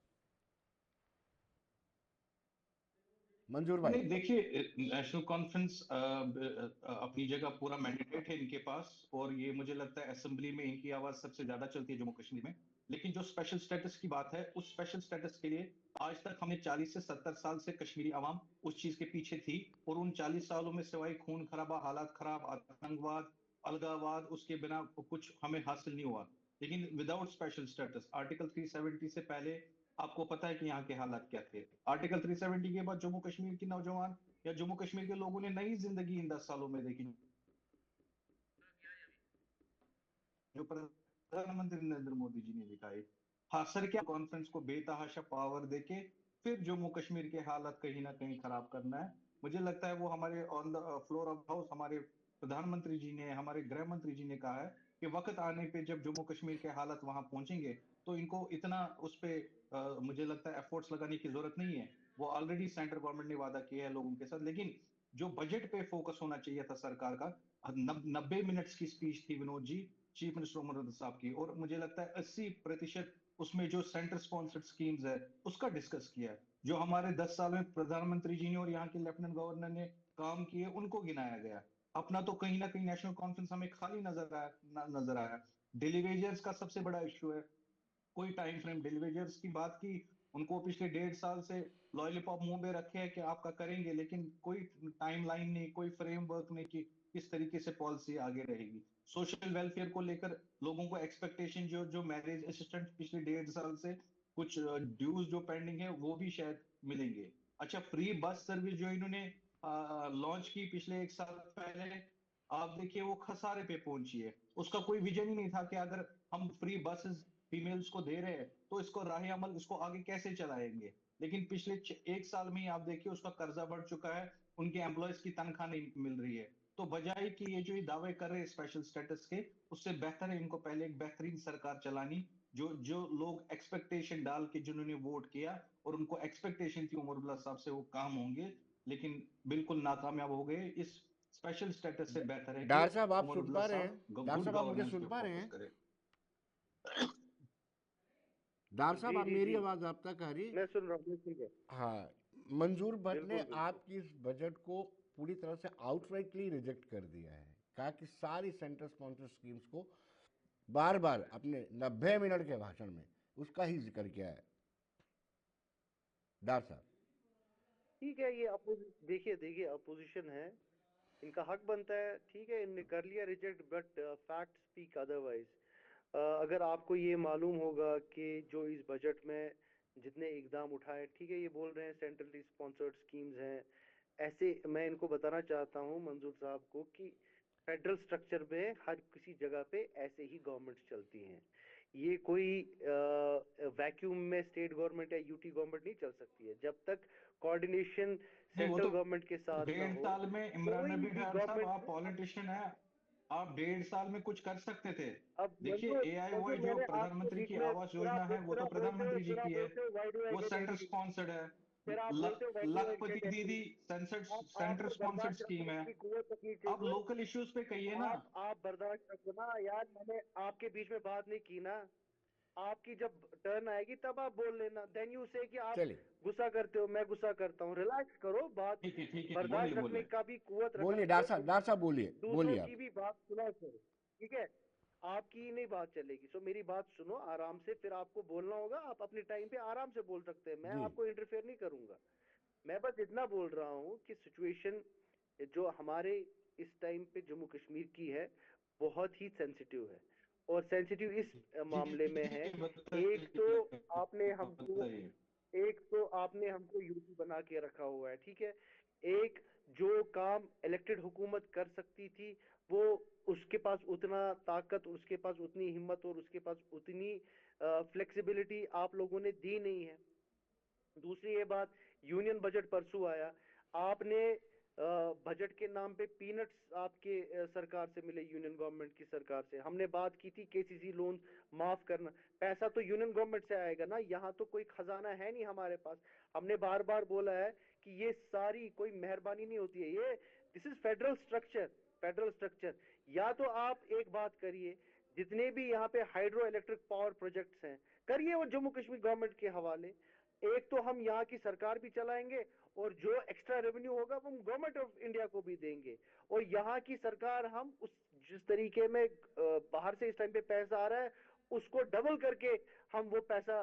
मंजूर भाई?
नहीं, देखिए नेशनल कॉन्फ्रेंस अपनी जगह पूरा मैंडेट है इनके पास, और ये मुझे लगता है असेंबली में इनकी आवाज सबसे ज्यादा चलती है जम्मू कश्मीर में। लेकिन जो स्पेशल स्टेटस की बात है, उस स्पेशल स्टेटस के लिए आज तक हमने 40 से 70 साल से कश्मीरी आवाम उस चीज के पीछे थी, और उन 40 सालों में सिवाय खून खराबा, हालात खराब, आतंकवाद, अलगावाद, उसके बिना कुछ हमें हासिल नहीं हुआ। लेकिन विदाउट स्पेशल स्टेटस, आर्टिकल 370 से पहले आपको पता है कि यहाँ के हालात क्या थे। आर्टिकल 370 के बाद जम्मू कश्मीर की नौजवान या जम्मू कश्मीर के लोगों ने नई जिंदगी इन 10 सालों में देखी, जो प्रधानमंत्री नरेंद्र मोदी जी ने दिखाई। हाँ सर, क्या कॉन्फ्रेंस को बेतहाशा पावर देके फिर जम्मू कश्मीर के हालात कहीं ना कहीं खराब करना है? मुझे लगता है वो हमारे on the floor of house हमारे प्रधानमंत्री जी ने, हमारे गृह मंत्री जी ने कहा है कि वक्त आने पे जब जम्मू कश्मीर के हालात वहां पहुंचेंगे, तो इनको इतना उस पे मुझे लगता है एफर्ट्स लगाने की जरूरत नहीं है। वो ऑलरेडी सेंट्रल गवर्नमेंट ने वादा किया है लोगों के साथ। लेकिन जो बजट पे फोकस होना चाहिए था सरकार का, 90 मिनट्स की स्पीच थी विनोद जी चीफ मिनिस्टर उमर अब्दुल्ला साहब की, और मुझे लगता है 80% उसमें जो सेंटर स्पॉन्सर्ड स्कीम्स है उसका डिस्कस किया है। जो हमारे 10 साल में प्रधानमंत्री जी ने और यहाँ के लेफ्टिनेंट गवर्नर ने काम किए उनको गिनाया गया। अपना तो कहीं ना कहीं नेशनल कॉन्फ्रेंस हमें खाली नजर आया। डेलीवेजर्स का सबसे बड़ा इश्यू है, कोई टाइम फ्रेम डेलीवेजर्स की बात की, उनको पिछले 1.5 साल से लॉलीपॉप मुंह में रखे हैं कि आपका करेंगे, लेकिन कोई टाइम लाइन नहीं, कोई फ्रेमवर्क नहीं कि किस तरीके से पॉलिसी आगे रहेगी। सोशल वेलफेयर को लेकर लोगों को एक्सपेक्टेशन जो मैरिज असिस्टेंट पिछले 1.5 साल से कुछ ड्यूज जो पेंडिंग है वो भी शायद मिलेंगे। अच्छा, फ्री बस सर्विस जो इन्होंने लॉन्च की पिछले 1 साल पहले, आप देखिए वो खसारे पे पहुंची है। उसका कोई विजन ही नहीं था कि अगर हम फ्री बसेस फीमेल्स को दे रहे हैं तो इसको राह अमल इसको आगे कैसे चलाएंगे। लेकिन पिछले 1 साल में ही आप देखिए उसका कर्जा बढ़ चुका है, उनके एम्प्लॉयज की तनख्वाह नहीं मिल रही है। तो बजाय कि ये जो ये दावे कर रहे हैं स्पेशल स्टेटस के, उससे बेहतर है इनको पहले एक बेहतरीन सरकार चलानी। जो जो लोग एक्सपेक्टेशन डाल के जिन्होंने वोट किया और उनको एक्सपेक्टेशन थी उमर अब्दुल्ला साहब से वो काम होंगे, लेकिन बिल्कुल नाकामयाब हो गए। इस स्पेशल स्टेटस से बेहतर है कि
डार साहब आप
उमर
सुन
अब्दुल्ला
पा रहे हैं?
साहब
डार
गुड
साहब आप मुझे
गवर्नेंस
सुन
पे
पा रहे
फोकस
हैं?
करें।
डार साहब
जी
आप
जी
मेरी
जी,
आवाज आप तक आ रही?
मैं सुन रहा हूँ, मैं सुन रहा हूँ।
हाँ, मंजूर भट्ट ने
बिल्कुल बिल्कुल।
आपकी इस बजट को पूरी तरह से आउटराइटली रिजेक्ट कर दिया है। कहा कि सारी सेंटर स्पॉन्सर स्कीम्स को बार बार अपने 90 मिनट के भाषण में उसका ही जिक्र किया है। डार साहब,
ठीक है, ये देखिए देखिए अपोजिशन है, इनका हक बनता है, ठीक है, इनने कर लिया reject, but fact speak otherwise. अगर आपको ये मालूम होगा कि जो इस बजट में जितने इकदाम उठाए, ठीक है, ये बोल रहे हैं सेंट्रली स्पॉन्सर्ड स्कीम्स हैं, ऐसे मैं इनको बताना चाहता हूँ मंजूर साहब को कि फेडरल स्ट्रक्चर में हर किसी जगह पे ऐसे ही गवर्नमेंट्स चलती हैं। ये कोई वैक्यूम में स्टेट गवर्नमेंट या यूटी गवर्नमेंट नहीं चल सकती है जब तक कोऑर्डिनेशन
नहीं, वो
सेंट्रल
तो
गवर्नमेंट के साथ ना
1.5 साल
हो।
में इमरान
कोई
नबी
भी
खान साहब, आप
गवर्नमेंट,
पॉलिटिशियन हैं, आप 1.5 साल में कुछ कर सकते थे।
अब
देखिए
मंजूर
AIY
मंजूर
जो
मैंने आपके
प्रधानमंत्री
बीच
की
में
आवास योजना है वो
फिर
तो
आप बोलते हो
प्रधानमंत्री जी
फिर आप
की है,
बोलते हो व्हाई डू आई
वो
गेट
सेंटर
एंग्री,
स्पॉन्सर्ड है।
फिर आप बोलते हो why do I
Lakhpati
gate
दीदी
एंग्री।
सेंटर
आप
सेंटर
आपको
स्पॉन्सर्ड
बर्दाश्त
स्कीम
रखने
है।
की कुव्वत रखनी
आप
चाहिए।
लोकल इश्यूज पे कहिए ना।
आप बर्दाश्त रखो ना यार, मैंने आपके बीच में बात नहीं की ना। आपकी जब टर्न आएगी तब आप बोल लेना, देन यू से कि आप
चलिए
गुस्सा करते हो, मैं गुस्सा करता हूँ। रिलैक्स करो, बात
ठीक है, बोलिए
बर्दाश्त रखने
बोलिए।
का भी कुव्वत रखा
बोलिए।
करो,
डार साहब बोलिए,
दूसरों
बोलिए
की
आप।
भी बात सुना करो, ठीक है। आपकी नहीं बात चलेगी, सो मेरी बात सुनो आराम से, फिर आपको बोलना होगा आप अपने टाइम पे आराम से बोल सकते हैं, मैं
जी,
आपको इंटरफेयर नहीं करूंगा। मैं बस इतना बोल रहा हूँ कि सिचुएशन जो हमारे इस टाइम पे जम्मू कश्मीर की है बहुत ही सेंसिटिव है, और सेंसिटिव इस मामले में है। एक तो आपने हमको
बताइए।
एक तो आपने हमको यूपी बना के रखा हुआ है, ठीक है। एक जो काम इलेक्टेड हुकूमत कर सकती थी, वो उसके पास उतना ताकत, उसके पास उतनी हिम्मत और उसके पास उतनी फ्लेक्सिबिलिटी आप लोगों ने दी नहीं है। दूसरी ये बात, यूनियन बजट परसों आया, आपने बजट के नाम पे पीनट्स आपके सरकार से मिले, यूनियन गवर्नमेंट की सरकार से। हमने बात की थी केसीसी लोन माफ करना, पैसा तो यूनियन गवर्नमेंट से आएगा ना, यहाँ तो कोई खजाना है नहीं हमारे पास। हमने बार बार बोला है कि ये सारी कोई मेहरबानी नहीं होती है, ये this is federal structure, federal structure. या तो आप एक बात करिए, जितने भी यहाँ पे हाइड्रो इलेक्ट्रिक पावर प्रोजेक्ट्स हैं, करिए वो जम्मू कश्मीर गवर्नमेंट के हवाले। एक तो हम यहाँ की सरकार भी चलाएंगे, और जो एक्स्ट्रा रेवेन्यू होगा वो हम गवर्नमेंट ऑफ इंडिया को भी देंगे। और यहाँ की सरकार हम उस जिस तरीके में बाहर से इस टाइम पे पैसा आ रहा है, उसको डबल करके हम वो पैसा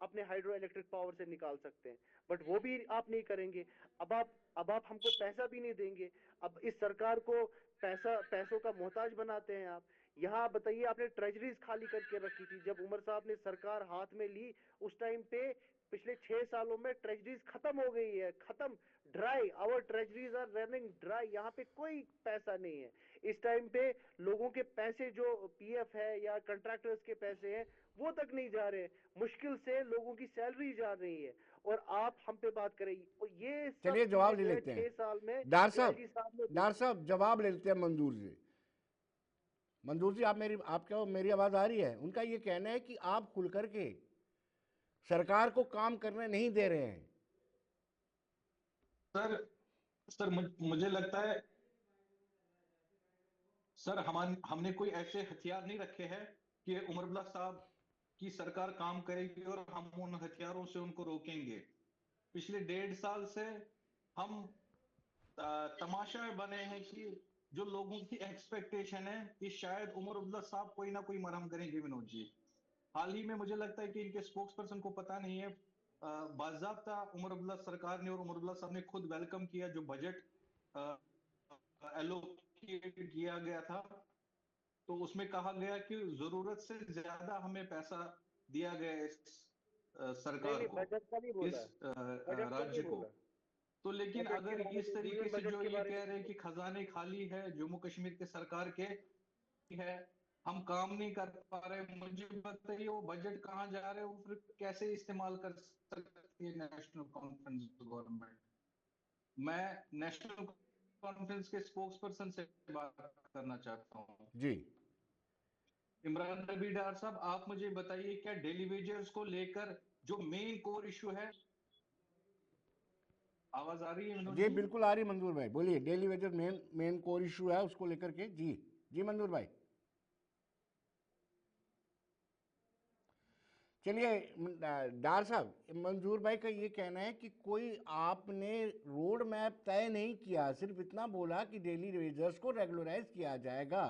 अपने हाइड्रो इलेक्ट्रिक पावर से निकाल सकते हैं। बट वो भी आप नहीं करेंगे। अब आप हमको पैसा भी नहीं देंगे। अब इस सरकार को पैसों का मोहताज बनाते हैं आप। यहाँ बताइए, आपने ट्रेजरीज खाली करके रखी थी जब उमर साहब ने सरकार हाथ में ली, उस टाइम पे पिछले 6 सालों में ट्रेजरीज खत्म हो गई है, खत्म, dry, our treasuries are running dry, यहाँ पे कोई पैसा नहीं है इस टाइम पे। लोगों के पैसे जो पीएफ है या कंट्रैक्टर्स के पैसे हैं वो तक नहीं जा रहे, मुश्किल से लोगों की सैलरी जा रही है, और आप हम पे बात करें। और ये सब
चलिए
चीजें
जवाब ले
जो है
लेते हैं।
6 साल में
डार साहब,
एआईजी साहब ने।
जवाब ले लेते हैं मंजूर जी। मंजूर जी, आपको मेरी आवाज आ रही है? उनका ये कहना है कि आप खुल करके सरकार को काम करने नहीं दे रहे हैं।
सर सर मुझे लगता है सर हमने कोई ऐसे हथियार नहीं रखे हैं कि उमर अब्दुल्ला साहब की सरकार काम करेगी और हम उन हथियारों से उनको रोकेंगे। पिछले 1.5 साल से हम तमाशा बने हैं कि जो लोगों की एक्सपेक्टेशन है कि शायद उमर अब्दुल्ला साहब कोई ना कोई मरहम करेंगे। विनोद जी, हाल ही में मुझे लगता है कि इनके स्पोक्स पर्सन को पता नहीं है, बाज़ाब्ता उमर अब्दुल्ला सरकार ने और उमर अब्दुल्ला साहब ने खुद वेलकम किया जो बजट एलोकेट किया गया था तो उसमें कहा गया कि जरूरत से ज्यादा हमें पैसा दिया गया है इस
नहीं
सरकार
नहीं,
को,
बजट का नहीं बोला,
इस
बजट का नहीं
राज्य को।
बोला।
तो लेकिन
बजट के
अगर
बारे
इस
में,
तरीके
यूनियन
से
बजट
जो
के
ये
बारे में
कह रहे हैं कि खजाने खाली है जम्मू कश्मीर के सरकार के है, हम काम नहीं कर पा रहे, मुझे बताइए वो बजट कहाँ जा रहे हैं, वो फिर कैसे इस्तेमाल कर सकती है नेशनल कॉन्फ्रेंस गवर्नमेंट। मैं नेशनल कॉन्फ्रेंस के स्पोक्स पर्सन से बात करना चाहता हूँ।
जी
इमरान नबी डार साहब, आप मुझे बताइए क्या डेली वेजर्स को लेकर जो मेन कोर इशू है, आवाज आ रही है विनोद
जी
जी?
बिल्कुल आ रही मंजूर भाई, बोलिए। Daily wages main main core issue है, उसको लेकर के। जी जी मंजूर भाई। चलिए डार साहब, मंजूर भाई का ये कहना है कि कोई आपने रोड मैप तय नहीं किया, सिर्फ इतना बोला कि डेली वेजर्स को रेगुलराइज किया जाएगा।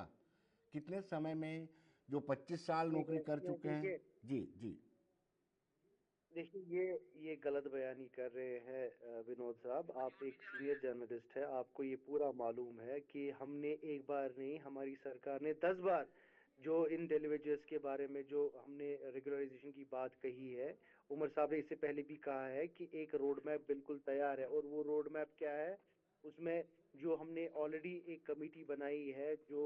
कितने समय में, जो 25 साल
नहीं
नौकरी कर
नहीं,
चुके हैं।
देखिए
जी जी
देखिए, ये गलत बयानी कर रहे हैं विनोद साहब। आप एक सीनियर जर्नलिस्ट है, आपको ये पूरा मालूम है कि हमने एक बार नहीं, हमारी सरकार ने 10 बार जो इन डेलीवेजर्स के बारे में जो हमने रेगुलराइजेशन की बात कही है, उमर साहब ने इससे पहले भी कहा है कि एक रोड मैप बिल्कुल तैयार है। और वो रोड मैप क्या है, उसमें जो हमने ऑलरेडी एक कमेटी बनाई है जो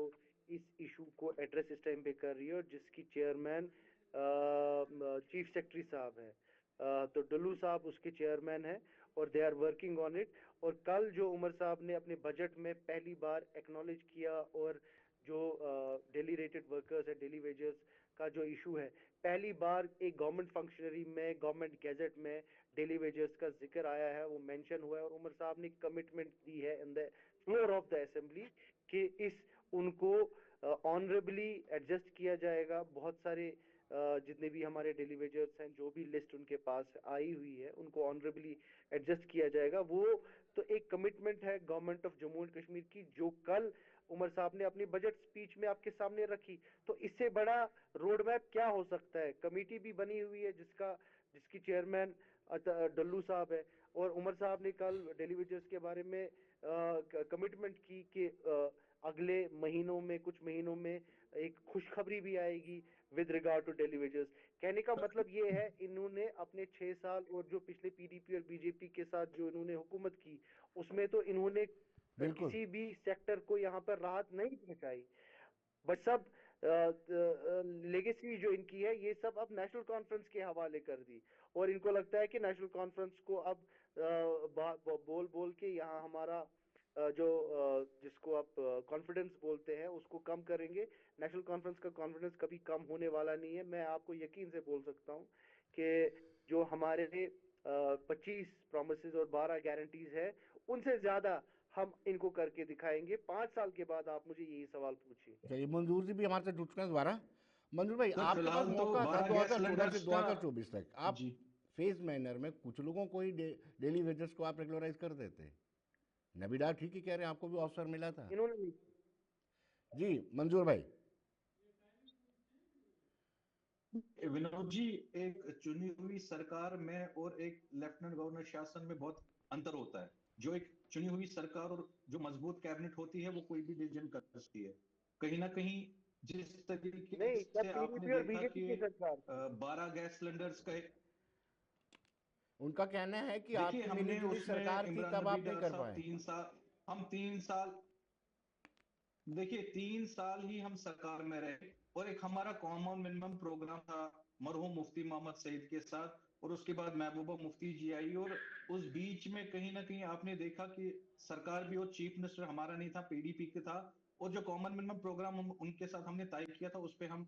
इस इशू को एड्रेस इस टाइम पे कर रही है, और जिसकी चेयरमैन चीफ सेक्रेटरी साहब है। तो डल्लू साहब उसके चेयरमैन हैं, और they are working on it. और कल जो उमर साहब ने अपने बजट में पहली बार एक्नॉलेज किया, और जो डेली रेटेड वर्कर्स है, डेली वेजर्स का जो इशू है, पहली बार एक गवर्नमेंट फंक्शनरी में, गवर्नमेंट गैजेट में डेली वेजर्स का जिक्र आया है, वो मेंशन हुआ है। और उमर साहब ने कमिटमेंट दी है in the floor of the assembly कि इस उनको ऑनरेबली एडजस्ट किया जाएगा। बहुत सारे जितने भी हमारे डेली वेजर्स हैं, जो भी लिस्ट उनके पास आई हुई है, उनको ऑनरेबली एडजस्ट किया जाएगा। वो तो एक कमिटमेंट है government of Jammu and Kashmir की, जो कल उमर साहब ने अपनी बजट स्पीच में आपके सामने रखी। तो इससे बड़ा रोड मैप क्या हो सकता है? कमेटी भी बनी हुई है जिसकी चेयरमैन डल्लू साहब है, और उमर साहब ने कल डेली वेजर्स के बारे में कमिटमेंट की कि अगले महीनों में, कुछ महीनों में एक खुशखबरी भी आएगी with regard to daily wages. कहने का मतलब ये है, इन्होंने अपने 6 साल और जो पिछले पीडीपी और बीजेपी के साथ जो इन्होंने हुकूमत की, उसमें तो इन्होंने
बिल्कुल
किसी भी सेक्टर को यहाँ पर राहत नहीं पहुंचाई। बट सब लेगेसी जो इनकी है, ये सब अब नेशनल कॉन्फ्रेंस के हवाले कर दी। और इनको लगता है कि नेशनल कॉन्फ्रेंस को अब बोल बोल के यहाँ हमारा जिसको आप कॉन्फिडेंस बोलते हैं, उसको कम करेंगे। नेशनल कॉन्फ्रेंस का कॉन्फिडेंस कभी कम होने वाला नहीं है। मैं आपको यकीन से बोल सकता हूँ कि जो हमारे 25 प्रोमिसेस और 12 गारंटीज है, उनसे ज्यादा हम इनको करके दिखाएंगे। 5 साल के बाद आप मुझे यही सवाल पूछिए।
चलिए, मंजूर जी भी हमारे साथ जुड़ चुके हैं दोबारा। मंजूर भाई,
सर
आपके पास
फिलहाल तो
मौका था
12 गैस
2014 से
सिलेंडर्स का
2024 तक, आप
जी
फेज मैनर में कुछ लोगों को ही डेली वेजेस को आप रेगुलराइज कर देते। नबीडा ठीक ही कह रहे हैं, आपको भी अवसर मिला था।
इन्होंने नहीं।
जी मंजूर भाई।
विनोद जी, एक चुनी हुई सरकार में और एक लेफ्टिनेंट गवर्नर शासन में बहुत अंतर होता है। जो एक चुनी हुई सरकार और जो मजबूत कैबिनेट होती है, वो कोई भी डिसीजन कर सकती है। कहीं ना कहीं जिस तरीके
नहीं, जब
से आपने
पीडीपी और
देखा
बीजेपी
कि
की सरकार थी।
12 गैस सिलेंडर्स का
उनका कहना है कि
देखिए,
आपकी
हमने
मिलीजुली
उसमें
सरकार थी,
इमरान
तब
नबी
आप नहीं
डार
कर
साहब
पाए।
3 साल, हम 3 साल, देखिए 3 साल ही हम सरकार में रहे, और एक हमारा कॉमन मिनिमम प्रोग्राम था मरहूम मुफ्ती मोहम्मद सईद के साथ, और उसके बाद महबूबा मुफ्ती जी आई, और उस बीच में कहीं ना कहीं आपने देखा कि सरकार भी, और चीफ मिनिस्टर हमारा नहीं था, पीडीपी के था, और जो कॉमन मिनिमम प्रोग्राम हम उनके साथ हमने तय किया था, उस पर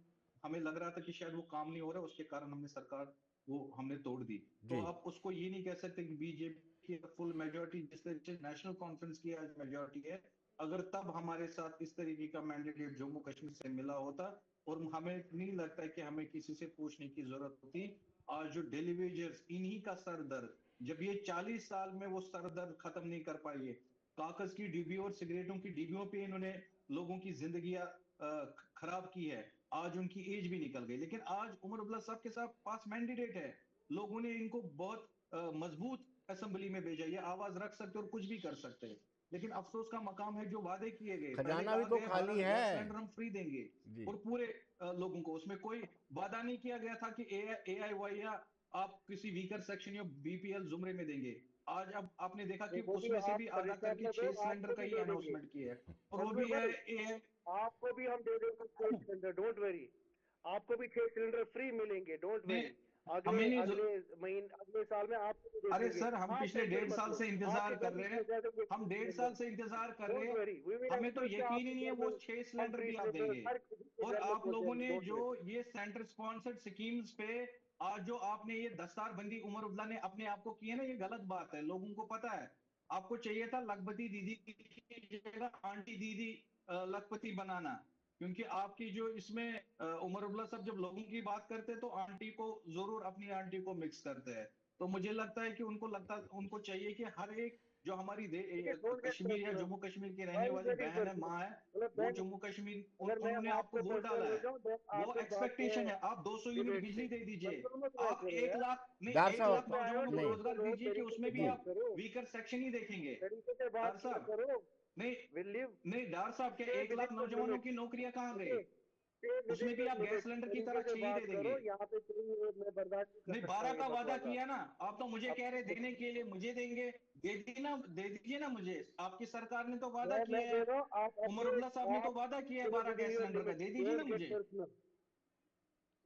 हमें लग रहा था कि शायद वो काम नहीं हो रहा, उसके कारण हमने सरकार वो हमने तोड़ दी। तो
जी
आप उसको ये नहीं कह सकते कि बीजेपी की फुल मेजोरिटी, जिस तरीके से नेशनल कॉन्फ्रेंस की आज मेजोरिटी है, अगर तब हमारे साथ इस तरीके का मैंडेट जम्मू कश्मीर से मिला होता, और हमें नहीं लगता है कि हमें किसी से पूछने की जरूरत होती। आज जो डेलीवेजर्स, इन्हीं का सर दर्द, जब ये 40 साल में वो सर दर्द खत्म नहीं कर पाई है, कागज की डिब्बियों और सिगरेटों की डिब्बियों पे इन्होंने लोगों की जिंदगियां खराब की है। आज उनकी एज भी निकल गई, लेकिन आज उमर अब्दुल्ला साहब के साथ पास मैंडेट है। लोगों ने इनको बहुत मजबूत असेंबली में भेजा, ये आवाज रख सकते और कुछ भी कर सकते हैं। लेकिन अफसोस का मकाम है जो वादे किए गए, पहले
खजाना
कहा
भी तो
गया
खाली
12
है।
गैस सिलेंडर हम फ्री देंगे
जी।
और पूरे लोगों को, उसमें कोई वादा नहीं किया गया था कि AIY या आप किसी वीकर सेक्शन या BPL जुमरे में देंगे। आज अब आपने देखा कि
वो भी
उसमें से
आप
भी आधा
परेशान
करके
मत
6
हो,
सिलेंडर
आपको
का
भी
ही
दे देंगे
अनाउंसमेंट किया है और वो
मंजूर
भी है
भाई, आपको भी हम दे देंगे 6 सिलेंडर, डोंट वरी। आपको भी 6 सिलेंडर फ्री मिलेंगे, डोंट
ने
वरी। अगले
हमें नहीं
अगले महीने अगले साल में आपको भी दे
अरे
देंगे।
सर, हम
आप
पिछले
टेंशन
1.5
मत
साल
लो,
से इंतजार
आपके
कर
घर
रहे
में
हैं।
पहुंचा देंगे
हम 1.5
सिलेंडर।
साल से इंतजार कर रहे
डोंट
हैं।
वरी, वी विल
हमें तो
एंश्योर कि
यकीन ही
आपके
नहीं है
घर
वो
में
6
हम
सिलेंडर
फ्री
भी आप
सिलेंडर
देंगे।
हर किसी के
और
घर में
आप लोगों
पहुंचाएंगे,
ने
डोंट
जो
वरी।
ये सेंटर स्पॉन्सर्ड स्कीम्स पे आज जो आपने ये दस्तारबंदी उमर अब्दुल्ला ने अपने आप को की है ना, ये गलत बात है। लोगों को पता है, आपको चाहिए था लखपति दीदी की जगह आंटी दीदी लखपति बनाना, क्योंकि आपकी जो इसमें उमर अब्दुल्ला साहब जब लोगों की बात करते हैं तो आंटी को जरूर अपनी आंटी को मिक्स करते हैं। तो मुझे लगता है कि उनको चाहिए कि हर एक जो हमारी
डोंट गेट
कश्मीर या
पर्सनल,
जम्मू कश्मीर की
व्हाई
रहने
यू
वाली
गेटिंग
बहन है,
पर्सनल?
माँ है,
मतलब
वो
मैं,
जम्मू कश्मीर
अगर मैं
उन्होंने आपको
आपको
वोट
पर्सनल
डाला
हो
है।
जाऊं तो
वो
आप इस बात पे
एक्सपेक्टेशन है, आप 200 यूनिट
डिबेट
बिजली
से
दे दीजिए,
पर्सनल मत बात
आप
करो
1
यार।
लाख नहीं,
डार
1 लाख
साहब,
में आए हो,
नौजवानों को
नहीं
डिबेट
रोजगार
करो,
दीजिए कि
तरीके
उसमें
से
भी
जी,
बात
आप
करो,
वीकर सेक्शन ही देखेंगे।
तरीके से
डार
बात किया
साहब,
करो।
नहीं
विल लिव
नहीं, डार साहब के
stay
1
with
lakh
in the
नौजवानों की
लिमिट्स,
नौकरियां कहाँ गई?
ओके, स्टे विद
उसमें
इन
भी
द
आप गैस
लिमिट्स,
सिलेंडर की
तरीके
तरह
से
6 ही
बात
दे
करो।
देंगे।
यहाँ पे कोई मैं बर्दाश्त नहीं कर
नहीं,
सकता
12
हूँ ये
का वादा
बकवास।
किया ना, आप तो मुझे
अब
कह रहे देने के लिए, मुझे देंगे, दे दीजिए ना मुझे। आपकी सरकार ने तो वादा
मैं
किया
दे
है,
रहा हूँ, आप
उमर
अपने
अब्दुल्ला साहब ने तो
आप
वादा किया है
stay
12
with in
gas
your
cylinder का,
लिमिट्स,
दे दीजिए ना
डोंट गेट
मुझे।
पर्सनल,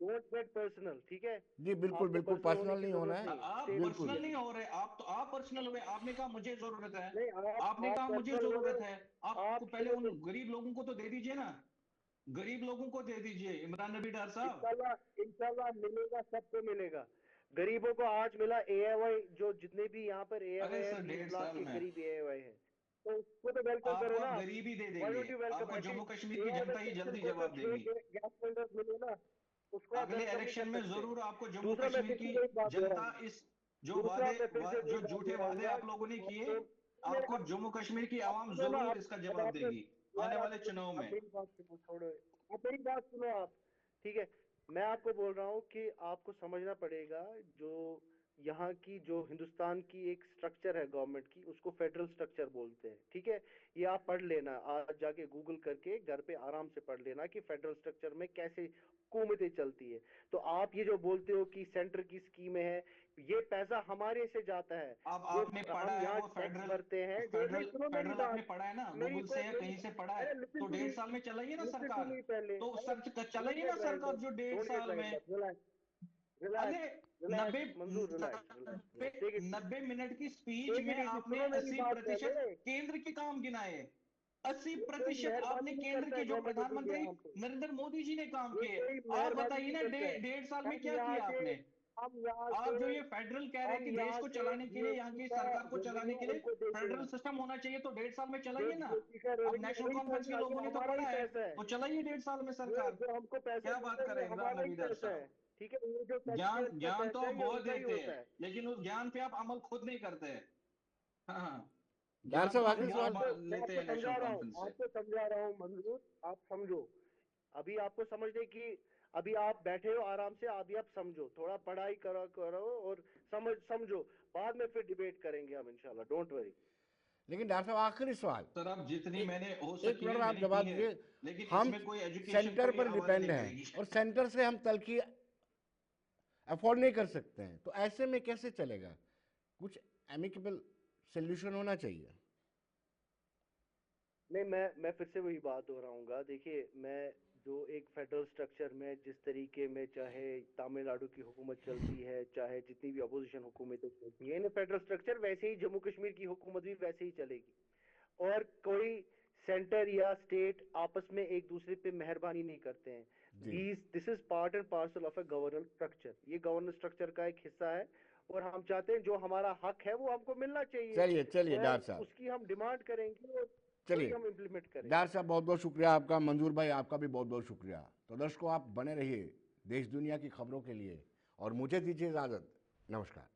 डोंट गेट पर्सनल, ठीक है?
जी, बिल्कुल
आपको
बिल्कुल
पर्सनल होने
पर्सनल
की
नहीं होना
जरूरत
है।
नहीं है,
आप
स्टे विद
बिल्कुल।
पर्सनल नहीं
लिमिट्स।
हो रहे, आप पर्सनल हुए। आपने कहा मुझे जरूरत है,
नहीं,
आपने
आप
कहा मुझे
पर्सनल हो
जरूरत
रहे
है।
हो,
आपको
आप
पहले
सुनो
उन
तो,
गरीब लोगों को तो दे दीजिए ना, गरीब लोगों को दे दीजिए। इमरान नबी डार साहब,
इंशाल्लाह इंशाल्लाह मिलेगा, सबको मिलेगा। गरीबों को आज मिला AIY, जो जितने भी यहाँ पर AIY
अरे
है,
सर
20
1.5
लाख
साल
के
में
करीब AIY है, तो उसको तो वेलकम करो
आपको
ना
अब
आप।
गरीबी दे
व्हाई
देंगे,
डोंट यू वेलकम?
आपको जम्मू
एटलीस्ट
कश्मीर की
AIY
जनता ही
सेक्शन
जल्दी
को तो
जवाब
6
देगी।
गैस सिलेंडर मिले ना, उसको आप
अगले
वेलकम नहीं
इलेक्शन
कर
में
सकते।
जरूर आपको जम्मू
दूसरा, मैं
कश्मीर
फिर
की
से वही बात
जनता
दोहराऊंगा,
इस जो
दूसरा मैं फिर से वही
जो
बात
झूठे वादे
दोहराऊंगा
आप
कि
लोगों ने किए,
आपको, नहीं,
आपको जम्मू कश्मीर की
आप
आवाम
सुनो ना,
जरूर
आप
इसका
अब
जवाब
आपने,
देगी
यार
आने
आप
वाले चुनाव
आप
में।
मेरी बात सुनो, छोड़ो, आप मेरी बात सुनो आप, ठीक है? मैं आपको बोल रहा हूँ कि आपको समझना पड़ेगा, जो यहाँ की जो हिंदुस्तान की एक स्ट्रक्चर है गवर्नमेंट की, उसको फेडरल स्ट्रक्चर बोलते हैं, ठीक है? ये आप पढ़ लेना, आज जाके गूगल करके घर पे आराम से पढ़ लेना कि फेडरल स्ट्रक्चर में कैसे हुकूमतें चलती है। तो आप ये जो बोलते हो कि सेंटर की स्कीमें हैं, ये पैसा हमारे से जाता है,
अब
जो
आपने पढ़ा
हम
है
यहाँ
वो
टैक्स
फेडरल
भरते हैं, जो नहीं,
फेडरल
सुनो मेरी
फेडरल आपने
बात,
पढ़ा है ना,
मेरी
गूगल
को
से या
मेरी,
कहीं से पढ़ा है?
अरे लिसन
तो
टू
1.5
मी,
साल में चलाइए ना
लिसन टू
सरकार,
मी पहले,
तो
अरे
सर्च
डोंट
चलाइए ना
गेट राइल्ड
सरकार
अप,
जो 1.5
डोंट गेट
साल
राइल्ड
में।
अप, रिलैक्स,
अरे
रिलैक्स,
नब्बे
रिलैक्स मंजूर, relax, relax, relax, take it,
90 minute की स्पीच
टेक
में
इट इजी,
आपने
सुनो मेरी बात
80%
पहले।
केंद्र के काम गिनाए। अस्सी
ये कोई
प्रतिशत आपने
मेहरबानी नहीं
केंद्र
करता
के
है
जो
गवर्नमेंट ऑफ
प्रधानमंत्री
इंडिया हम पे,
नरेंद्र मोदी जी ने काम
ये
किए।
कोई
आप
मेहरबानी
बताइए
नहीं
ना,
करता है।
1.5 साल में
हम
क्या
यहाँ
किया
से,
आपने?
हम यहाँ
आप
से
जो ये फेडरल कह रहे हैं
हम
कि देश
यहाँ
को
से
चलाने के लिए, यहाँ
GST
की
का
सरकार को चलाने
रेवेन्यू
के लिए
उनको देते
फेडरल
हैं,
सिस्टम होना चाहिए, तो 1.5 साल में
जो
चलाइए ना।
GST का
अब
रेवेन्यू
नेशनल
वही
कॉन्फ्रेंस के
पैसा,
लोगों
ये
ने तो
हमारा ही
पढ़ा है,
पैसा है,
तो चलाइए 1.5 साल में
ये
सरकार।
जो हमको पैसा
क्या बात
मिलता है,
करें
ये
इमरान
हमारा ही
नबीदर
पैसा है,
साहब?
ठीक है? ये जो टैक्स
ज्ञान
पेयर्स का
ज्ञान तो
पैसा
आप
है, ये
बहुत
उनका ही
देते हैं,
होता है।
लेकिन उस ज्ञान पे आप अमल खुद नहीं करते हैं। हाँ हाँ,
डार
ज्ञान तो
साहब,
आप
आखिरी
नहीं,
सवाल।
मैं
लेते
आपको
हैं नेशनल
समझा रहा हूँ,
कॉन्फ्रेंस से।
आपको समझा रहा हूँ मंजूर, आप समझो। अभी आपको समझने की, अभी आप बैठे हो आराम से, अभी आप समझो, थोड़ा पढ़ाई करो करो और समझो, बाद में फिर डिबेट करेंगे हम इंशाल्लाह, डोंट वरी।
लेकिन डॉक्टर साहब, आखिरी सवाल,
सर अब जितनी
एक
मैंने हो
एक
सकी
मिनट
है
में आप
मैंने की
जवाब
है,
दीजिए।
लेकिन
हम
इसमें कोई एजुकेशन
सेंटर
कोई
पर
आवाज
डिपेंड
नहीं
हैं
करेगी।
और सेंटर से हम तलखी अफोर्ड नहीं कर सकते हैं, तो ऐसे में कैसे चलेगा? कुछ एमिकेबल सोल्यूशन होना चाहिए।
नहीं, मैं फिर से वही बात दोहराऊंगा, देखिए, मैं जो एक फेडरल स्ट्रक्चर में जिस तरीके में चाहे तमिलनाडु की हुकूमत चलती है, चाहे जितनी भी अपोजिशन हुकूमतें चलती है, इन फेडरल स्ट्रक्चर वैसे ही जम्मू कश्मीर की हुकूमत भी वैसे ही चलेगी, और कोई सेंटर या स्टेट आपस में एक दूसरे पे मेहरबानी नहीं करते हैं।
जी,
this is part and parcel of a governance structure, ये गवर्नेंस स्ट्रक्चर का एक हिस्सा है, और हम चाहते हैं जो हमारा हक है वो हमको मिलना चाहिए,
चलिए चलिए
और
डॉक्टर साहब,
उसकी हम डिमांड करेंगे और वही
चलिए
हम इम्प्लीमेंट करेंगे।
डॉक्टर साहब, बहुत बहुत शुक्रिया आपका। मंजूर भाई, आपका भी बहुत बहुत शुक्रिया। तो दर्शकों, आप बने रहिए देश दुनिया की खबरों के लिए और मुझे दीजिए इजाज़त। नमस्कार।